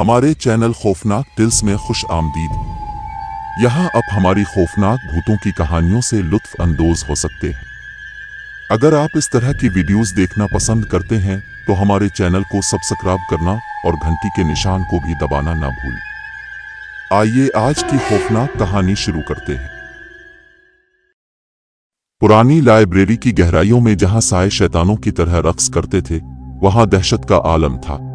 हमारे चैनल खौफनाक टिल्स में खुश आमदीद। यहाँ आप हमारी खौफनाक भूतों की कहानियों से लुत्फ अंदोज हो सकते हैं। अगर आप इस तरह की वीडियोस देखना पसंद करते हैं तो हमारे चैनल को सब्सक्राइब करना और घंटी के निशान को भी दबाना ना भूलें। आइए आज की खौफनाक कहानी शुरू करते हैं। पुरानी लाइब्रेरी की गहराइयों में जहां साए शैतानों की तरह रक्स करते थे, वहां दहशत का आलम था।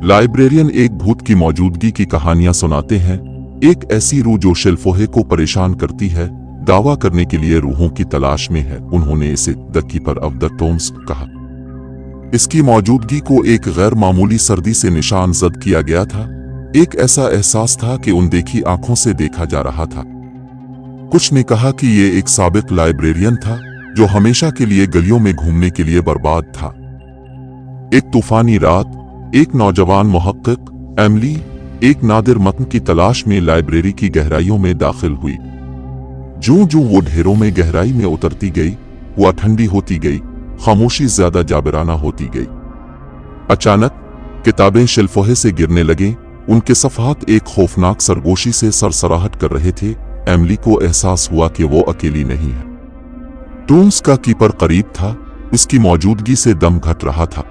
लाइब्रेरियन एक भूत की मौजूदगी की कहानियां सुनाते हैं, एक ऐसी रूह जो शिल्फोहे को परेशान करती है, दावा करने के लिए रूहों की तलाश में है। उन्होंने इसे the keeper of the Tombs कहा। इसकी मौजूदगी को एक गैर मामूली सर्दी से निशान जद किया गया था। एक ऐसा एहसास था कि अनदेखी आंखों से देखा जा रहा था। कुछ ने कहा कि ये एक साबिक लाइब्रेरियन था जो हमेशा के लिए गलियों में घूमने के लिए बर्बाद था। एक तूफानी रात, एक नौजवान मुहक्किक एमिली एक नादिर मतन की तलाश में लाइब्रेरी की गहराइयों में दाखिल हुई। जो वो ढेरों में गहराई में उतरती गई, वो ठंडी होती गई, खामोशी ज्यादा जाबिराना होती गई। अचानक किताबें शिल्फोहे से गिरने लगे। उनके सफ़हात एक खौफनाक सरगोशी से सरसराहट कर रहे थे। एमिली को एहसास हुआ कि वो अकेली नहीं है। टोम्स का कीपर करीब था, उसकी मौजूदगी से दम घट रहा था।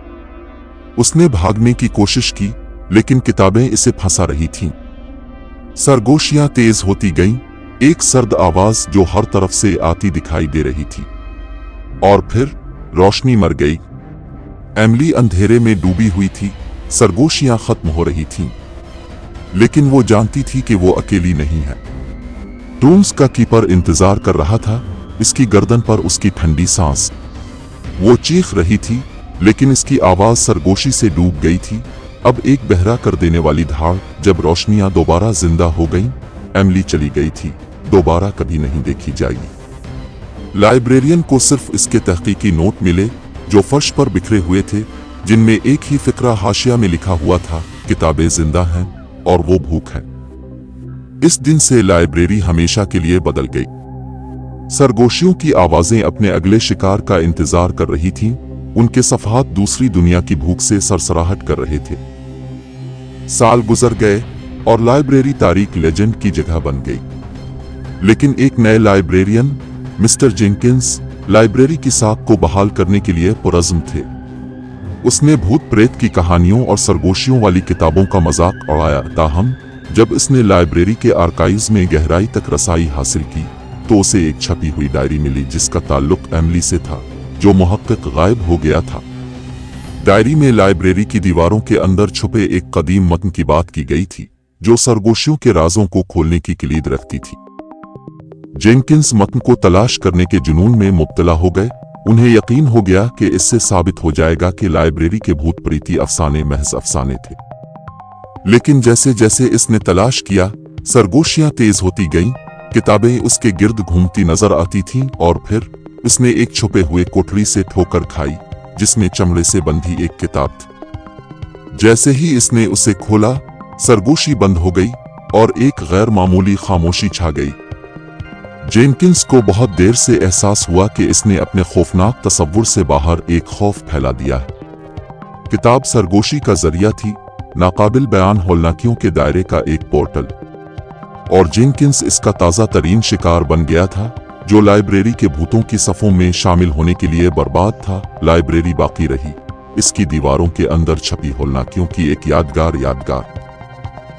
उसने भागने की कोशिश की, लेकिन किताबें इसे फंसा रही थीं। सरगोशियां तेज होती गईं, एक सर्द आवाज जो हर तरफ से आती दिखाई दे रही थी। और फिर रोशनी मर गई। एमिली अंधेरे में डूबी हुई थी, सरगोशियां खत्म हो रही थीं, लेकिन वो जानती थी कि वो अकेली नहीं है। टोम्स का कीपर इंतजार कर रहा था, इसकी गर्दन पर उसकी ठंडी सांस। वो चीख रही थी, लेकिन इसकी आवाज सरगोशी से डूब गई थी। अब एक बहरा कर देने वाली धाड़। जब रोशनियां दोबारा जिंदा हो गईं, एमिली चली गई थी, दोबारा कभी नहीं देखी जाएगी। लाइब्रेरियन को सिर्फ इसके तहकीकी नोट मिले जो फर्श पर बिखरे हुए थे, जिनमें एक ही फिक्रा हाशिया में लिखा हुआ था, किताबें जिंदा हैं और वो भूख है। इस दिन से लाइब्रेरी हमेशा के लिए बदल गई। सरगोशियों की आवाजें अपने अगले शिकार का इंतजार कर रही थीं। उनके सफ़हात दूसरी दुनिया की भूख से सरसराहट कर रहे थे। साल गुजर गए और लाइब्रेरी तारीख लेजेंड की जगह बन गई। लेकिन एक नए लाइब्रेरियन, मिस्टर जेनकिंस, लाइब्रेरी की साख को बहाल करने के लिए पुरज़्म थे। उसने भूत प्रेत की कहानियों और सरगोशियों वाली किताबों का मजाक उड़ाया। ताहम जब इसने लाइब्रेरी के आर्काइव्स में गहराई तक रसाई हासिल की, तो उसे एक छपी हुई डायरी मिली जिसका ताल्लुक एमिली से था, जो मुहक्किक गायब हो गया था। डायरी में लाइब्रेरी की दीवारों के अंदर छुपे एक कदीम मतन की बात की गई थी, जो सरगोशियों के राजों को खोलने की किलीद रखती थी। जेनकिंस मतन को तलाश करने के जुनून में मुब्तला हो गए। उन्हें यकीन हो गया कि इससे साबित हो जाएगा कि लाइब्रेरी के भूत प्रीति अफसाने महज अफसाने थे। लेकिन जैसे जैसे इसने तलाश किया, सरगोशियां तेज होती गईं, किताबें उसके गिर्द घूमती नजर आती थीं। और फिर उसने एक छुपे हुए कोठरी से ठोकर खाई, जिसमें चमड़े से बंधी एक किताब थी। जैसे ही इसने उसे खोला, सरगोशी बंद हो गई और एक गैर मामूली खामोशी छा गई। जेनकिंस को बहुत देर से एहसास हुआ कि इसने अपने खौफनाक तसव्वुर से बाहर एक खौफ फैला दिया है। किताब सरगोशी का जरिया थी, नाकाबिल बयान होलनाकियों के दायरे का एक पोर्टल। और जेनकिंस इसका ताज़ा तरीन शिकार बन गया था, जो लाइब्रेरी के भूतों की सफ़ों में शामिल होने के लिए बर्बाद था। लाइब्रेरी बाकी रही, इसकी दीवारों के अंदर छपी होलनाकियों की एक यादगार,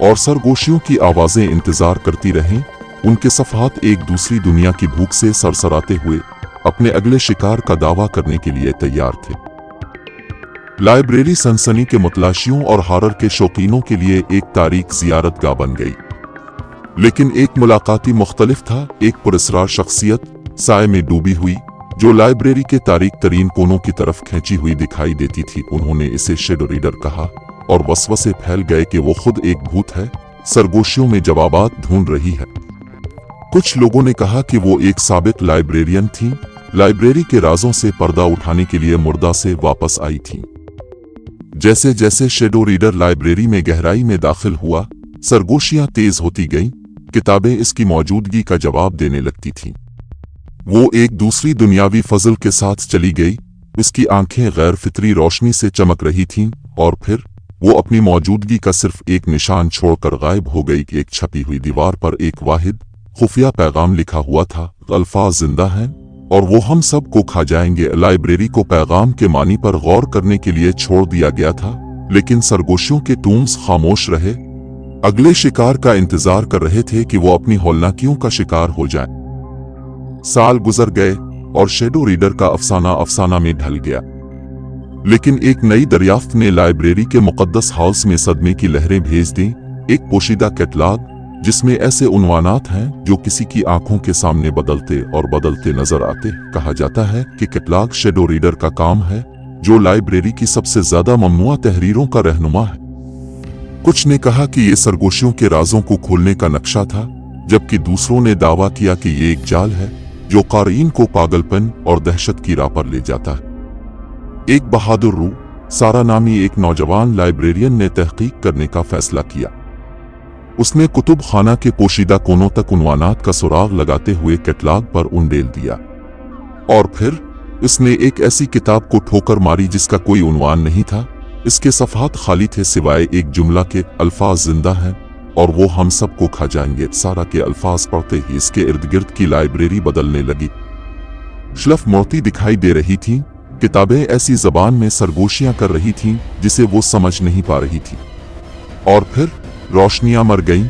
और सरगोशियों की आवाज़ें इंतजार करती रहें। उनके सफ़हात एक दूसरी दुनिया की भूख से सरसराते हुए अपने अगले शिकार का दावा करने के लिए तैयार थे। लाइब्रेरी सनसनी के मुतलाशियों और हॉरर के शौकीनों के लिए एक तारीख ज़ियारतगाह बन गई। लेकिन एक मुलाकाती मुख्तलिफ था। एक पुरस्कार शख्सियत साए में डूबी हुई, जो लाइब्रेरी के तारीख तरीन कोनों की तरफ खींची हुई दिखाई देती थी। उन्होंने इसे शेडो रीडर कहा, और वसवसे फैल गए कि वो खुद एक भूत है, सरगोशियों में जवाबात ढूंढ रही है। कुछ लोगों ने कहा कि वो एक साबिक लाइब्रेरियन थी, लाइब्रेरी के राजों से पर्दा उठाने के लिए मुर्दा से वापस आई थी। जैसे जैसे शेडो रीडर लाइब्रेरी में गहराई में दाखिल हुआ, सरगोशियां तेज होती गईं, किताबें इसकी मौजूदगी का जवाब देने लगती थीं। वो एक दूसरी दुनियावी फजल के साथ चली गई। इसकी आंखें गैर फितरी रोशनी से चमक रही थीं, और फिर वो अपनी मौजूदगी का सिर्फ एक निशान छोड़कर गायब हो गई कि एक छपी हुई दीवार पर एक वाहिद खुफिया पैगाम लिखा हुआ था, अल्फाज जिंदा हैं और वो हम सब को खा जाएंगे। लाइब्रेरी को पैगाम के मानी पर गौर करने के लिए छोड़ दिया गया था, लेकिन सरगोशियों के टूम्स खामोश रहे, अगले शिकार का इंतजार कर रहे थे कि वो अपनी हौलनाकियों का शिकार हो जाए। साल गुजर गए और शैडो रीडर का अफसाना में ढल गया, लेकिन एक नई दरियाफ्त ने लाइब्रेरी के मुकद्दस हाउस में सदमे की लहरें भेज दी। एक पोशीदा कैटलॉग जिसमें ऐसे उन्वानात हैं जो किसी की आंखों के सामने बदलते नजर आते। कहा जाता है कि कैटलॉग शैडो रीडर का काम है, जो लाइब्रेरी की सबसे ज्यादा ममनुआ तहरीरों का रहनुमा है। कुछ ने कहा कि ये सरगोशियों के राजों को खोलने का नक्शा था, जबकि दूसरों ने दावा किया कि ये एक जाल है जो क़ारीन को पागलपन और दहशत की राह पर ले जाता है। एक बहादुर रूह, सारा नामी एक नौजवान लाइब्रेरियन ने तहकीक करने का फैसला किया। उसने कुतुब खाना के पोशीदा कोनों तक उन्वानात का सुराग लगाते हुए कैटलॉग पर उंडेल दिया, और फिर उसने एक ऐसी किताब को ठोकर मारी जिसका कोई उन्वान नहीं था। इसके सफ़हात खाली थे सिवाय एक जुमला के, अल्फाज जिंदा हैं और वो हम सब को खा जाएंगे। सारा के अल्फाज पढ़ते ही इसके इर्द गिर्द की लाइब्रेरी बदलने लगी। शलफ मोती दिखाई दे रही थीं, किताबें ऐसी जबान में सरगोशियां कर रही थीं जिसे वो समझ नहीं पा रही थी, और फिर रोशनियां मर गईं,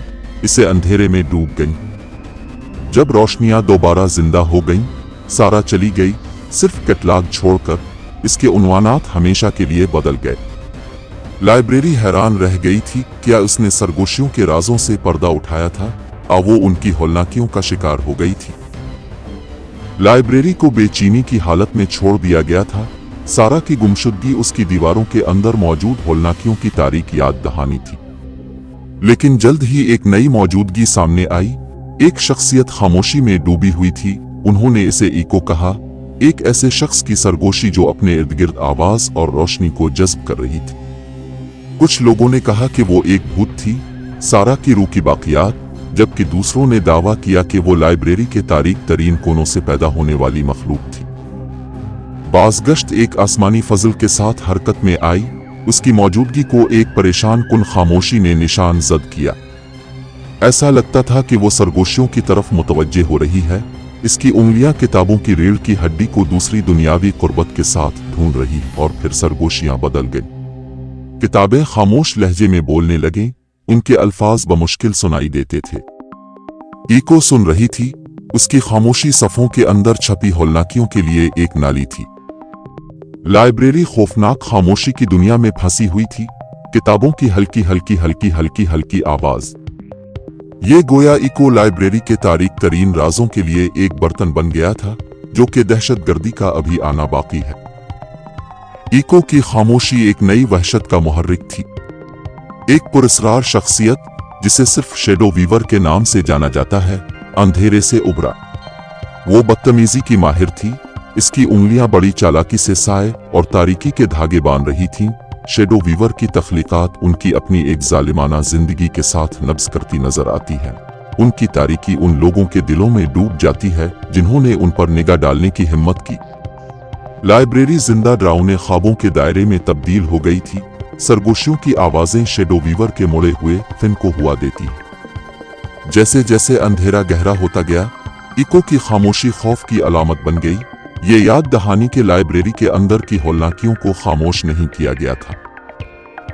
इसे अंधेरे में डूब गईं। जब रोशनियां दोबारा जिंदा हो गईं, सारा चली गई, सिर्फ कैटलॉग छोड़कर। इसके उन्वानात हमेशा के लिए बदल गए। लाइब्रेरी हैरान रह गई थी, क्या उसने सरगोशियों के राजों से पर्दा उठाया था, वो उनकी हौलनाकियों का शिकार हो गई थी। लाइब्रेरी को बेचैनी की हालत में छोड़ दिया गया था। सारा की गुमशुदगी उसकी दीवारों के अंदर मौजूद हौलनाकियों की तारीख याद दहानी थी, लेकिन जल्द ही एक नई मौजूदगी सामने आई। एक शख्सियत खामोशी में डूबी हुई थी। उन्होंने इसे इको कहा, एक ऐसे शख्स की सरगोशी जो अपने इर्द गिर्द आवाज और रोशनी को जज्ब कर रही थी। कुछ लोगों ने कहा कि वो एक भूत थी, सारा की रूह की बाकियात, जबकि दूसरों ने दावा किया कि वो लाइब्रेरी के तारीक तरीन कोनों से पैदा होने वाली मखलूक थी। बाज़गश्त एक आसमानी फजल के साथ हरकत में आई। उसकी मौजूदगी को एक परेशान कुन खामोशी ने निशान जद किया। ऐसा लगता था कि वो सरगोशियों की तरफ मुतवज्जे हो रही है। इसकी उंगलियां किताबों की रीढ़ की हड्डी को दूसरी दुनियावी कुर्बत के साथ ढूंढ रही, और फिर सरगोशियां बदल गईं। किताबें खामोश लहजे में बोलने लगीं, उनके अल्फाज बमुश्किल सुनाई देते थे। इको सुन रही थी, उसकी खामोशी सफ़ों के अंदर छपी हौलनाकियों के लिए एक नाली थी। लाइब्रेरी खौफनाक खामोशी की दुनिया में फंसी हुई थी। किताबों की हल्की आवाज, ये गोया इको लाइब्रेरी के तारीक तरीन राजों के लिए एक बर्तन बन गया था, जो कि दहशतगर्दी का अभी आना बाकी है। इको की खामोशी एक नई वहशत का मुहर्रिक थी। एक पुरस्रार शख्सियत जिसे सिर्फ शैडो वीवर के नाम से जाना जाता है, अंधेरे से उभरा। वो बदतमीजी की माहिर थी। इसकी उंगलियां बड़ी चालाकी से साए और तारीकी के धागे बांध रही थीं। शैडो वीवर की तख्लीकात उनकी अपनी एक जालिमाना जिंदगी के साथ नब्ज करती नजर आती है। उनकी तारीकी उन लोगों के दिलों में डूब जाती है जिन्होंने उन पर निगाह डालने की हिम्मत की। लाइब्रेरी जिंदा डरावने ख्वाबों के दायरे में तब्दील हो गई थी। सरगोशियों की आवाजें शैडो वीवर के मुड़े हुए फिन को हुआ देती। जैसे जैसे अंधेरा गहरा होता गया, इको की खामोशी खौफ की अलामत बन गई। ये याद दहानी के लाइब्रेरी के अंदर की हौलनाकियों को खामोश नहीं किया गया था।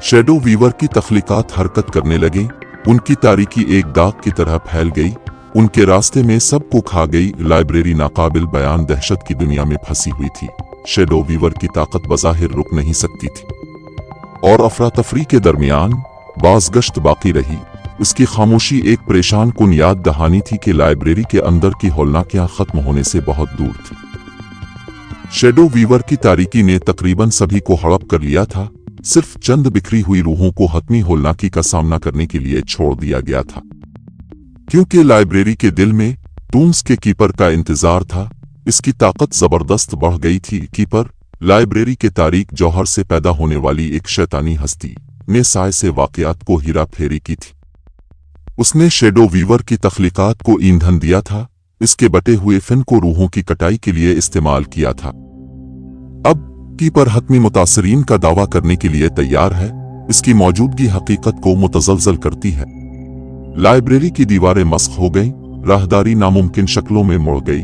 शैडो वीवर की तख्लीकात हरकत करने लगी। उनकी तारीकी एक दाग की तरह फैल गई, उनके रास्ते में सबको खा गई। लाइब्रेरी नाकाबिल बयान दहशत की दुनिया में फंसी हुई थी। शैडो वीवर की ताकत बज़ाहिर रुक नहीं सकती थी, और अफरा तफरी के दरमियान बाज़गश्त बाकी रही। उसकी खामोशी एक परेशान कुन याद दहानी थी कि लाइब्रेरी के अंदर की हौलनाकियां खत्म होने से बहुत दूर थी। शैडो वीवर की तारीकी ने तकरीबन सभी को हड़प कर लिया था। सिर्फ चंद बिखरी हुई रूहों को हतमी हौलनाकी का सामना करने के लिए छोड़ दिया गया था, क्योंकि लाइब्रेरी के दिल में टूम्स के कीपर का इंतजार था। इसकी ताकत जबरदस्त बढ़ गई थी। कीपर लाइब्रेरी के तारीक जौहर से पैदा होने वाली एक शैतानी हस्ती ने साय से वाकयात को हीरा फेरी की थी। उसने शैडो वीवर की तख्लीकात को ईंधन दिया था। इसके बटे हुए फिन को रूहों की कटाई के लिए इस्तेमाल किया था। अब कीपर हतमी मुतासरीन का दावा करने के लिए तैयार है। इसकी मौजूदगी हकीकत को मुतज़लज़ल करती है। लाइब्रेरी की दीवारें मस्ख हो गईं, राहदारी नामुमकिन शक्लों में मुड़ गई।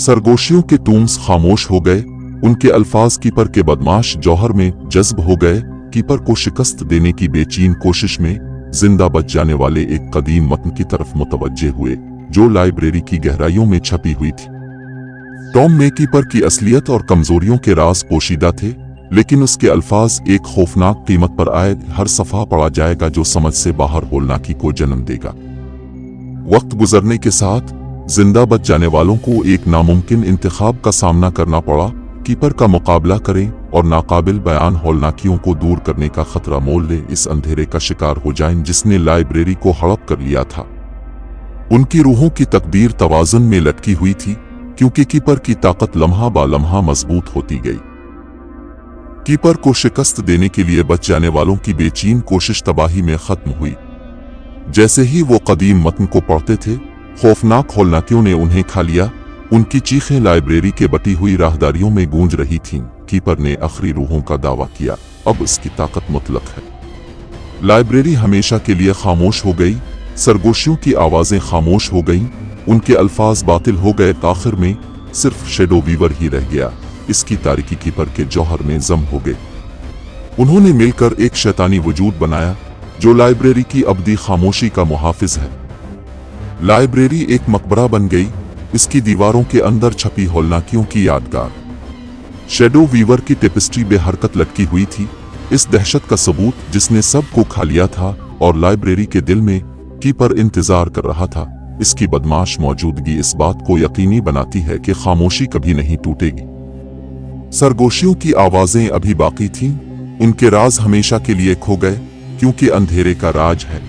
सरगोशियों के टूम्स खामोश हो गए, उनके अल्फाज कीपर के बदमाश जौहर में जज्ब हो गए। कीपर को शिकस्त देने की बेचैन कोशिश में जिंदा बच जाने वाले एक कदीम मतन की तरफ मुतवज्जे हुए जो लाइब्रेरी की गहराइयों में छपी हुई थी। टॉम में कीपर की असलियत और कमजोरियों के राज पोशीदा थे, लेकिन उसके अल्फाज एक खौफनाक कीमत पर आए। हर सफ़ा पढ़ा जाएगा जो समझ से बाहर होलनाकी को जन्म देगा। वक्त गुजरने के साथ जिंदा बच जाने वालों को एक नामुमकिन इंतखाब का सामना करना पड़ा। कीपर का मुकाबला करें और नाकाबिल बयान होलनाकियों को दूर करने का खतरा मोल ले इस अंधेरे का शिकार हो जाएं जिसने लाइब्रेरी को हड़प कर लिया था। उनकी रूहों की तकदीर तवाज़ुन में लटकी हुई थी, क्योंकि कीपर की ताकत लम्हा बा लम्हा मजबूत होती गई। कीपर को शिकस्त देने के लिए बच जाने वालों की बेचैन कोशिश तबाही में खत्म हुई। जैसे ही वो कदीम मतन को पढ़ते थे, खौफनाक होलनाकियों ने उन्हें खा लिया। उनकी चीखें लाइब्रेरी के बटी हुई राहदारियों में गूंज रही थीं। कीपर ने आखिरी रूहों का दावा किया, अब इसकी ताकत मुतलक है। लाइब्रेरी हमेशा के लिए खामोश हो गई। सरगोशियों की आवाजें खामोश हो गईं, उनके अल्फाज बातिल हो गए। आखिर में सिर्फ शैडो वीवर ही रह गया। इसकी तारीकी कीपर के जौहर में जम हो गए। उन्होंने मिलकर एक शैतानी वजूद बनाया जो लाइब्रेरी की अबदी खामोशी का मुहाफिज है। लाइब्रेरी एक मकबरा बन गई, इसकी दीवारों के अंदर छपी होलनाकियों की यादगार। शैडो वीवर की टेपेस्ट्री बेहरकत लटकी हुई थी, इस दहशत का सबूत जिसने सब को खा लिया था और लाइब्रेरी के दिल में कीपर इंतजार कर रहा था। इसकी बदमाश मौजूदगी इस बात को यकीनी बनाती है कि खामोशी कभी नहीं टूटेगी। सरगोशियों की आवाजें अभी बाकी थीं, उनके राज हमेशा के लिए खो गए, क्योंकि अंधेरे का राज है।